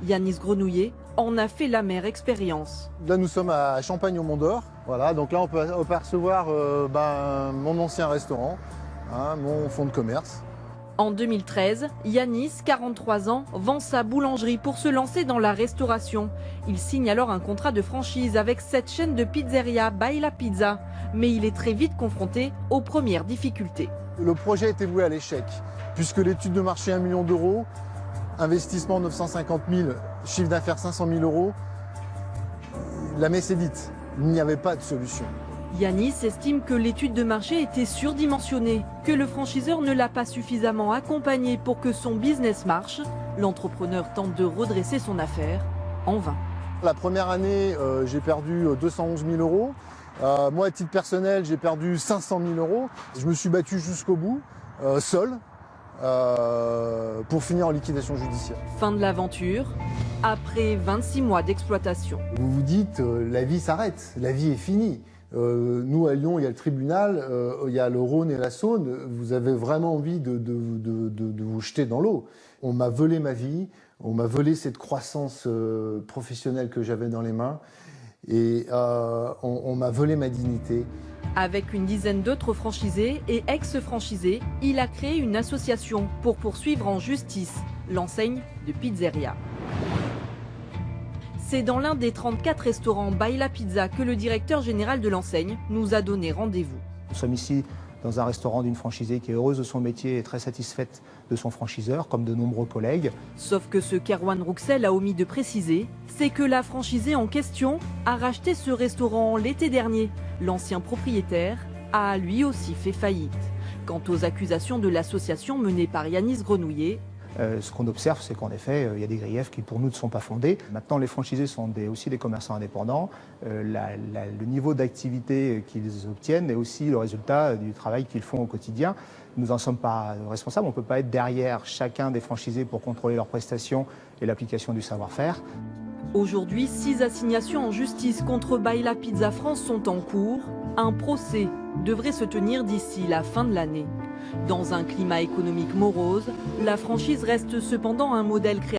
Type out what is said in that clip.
Yanis Grenouillet en a fait l'amère expérience. Là, nous sommes à Champagne au Mont d'Or. Voilà, donc là, on peut apercevoir mon ancien restaurant, mon fonds de commerce. En 2013, Yanis, 43 ans, vend sa boulangerie pour se lancer dans la restauration. Il signe alors un contrat de franchise avec cette chaîne de pizzeria By La Pizza. Mais il est très vite confronté aux premières difficultés. Le projet était voué à l'échec, puisque l'étude de marché 1 million d'euros, investissement 950 000, chiffre d'affaires 500 000 euros, la messe est dite, il n'y avait pas de solution. Yanis estime que l'étude de marché était surdimensionnée, que le franchiseur ne l'a pas suffisamment accompagné pour que son business marche. L'entrepreneur tente de redresser son affaire, en vain. La première année, j'ai perdu 211 000 euros. Moi, à titre personnel, j'ai perdu 500 000 euros. Je me suis battu jusqu'au bout, seul, pour finir en liquidation judiciaire. Fin de l'aventure, après 26 mois d'exploitation. Vous vous dites, la vie s'arrête, la vie est finie. Nous, à Lyon, il y a le tribunal, il y a le Rhône et la Saône. Vous avez vraiment envie de vous jeter dans l'eau. On m'a volé ma vie, on m'a volé cette croissance professionnelle que j'avais dans les mains. Et on m'a volé ma dignité. Avec une dizaine d'autres franchisés et ex-franchisés, il a créé une association pour poursuivre en justice l'enseigne de pizzeria. C'est dans l'un des 34 restaurants By La Pizza que le directeur général de l'enseigne nous a donné rendez-vous. Nous sommes ici dans un restaurant d'une franchisée qui est heureuse de son métier et très satisfaite de son franchiseur, comme de nombreux collègues. Sauf que ce qu'Erwan Rouxel a omis de préciser, c'est que la franchisée en question a racheté ce restaurant l'été dernier. L'ancien propriétaire a lui aussi fait faillite. Quant aux accusations de l'association menée par Yanis Grenouillet, ce qu'on observe, c'est qu'en effet, il y a des griefs qui pour nous ne sont pas fondés. Maintenant, les franchisés sont aussi des commerçants indépendants. Le niveau d'activité qu'ils obtiennent est aussi le résultat du travail qu'ils font au quotidien. Nous n'en sommes pas responsables. On ne peut pas être derrière chacun des franchisés pour contrôler leurs prestations et l'application du savoir-faire. Aujourd'hui, 6 assignations en justice contre By La Pizza France sont en cours. Un procès devrait se tenir d'ici la fin de l'année. Dans un climat économique morose, la franchise reste cependant un modèle créatif.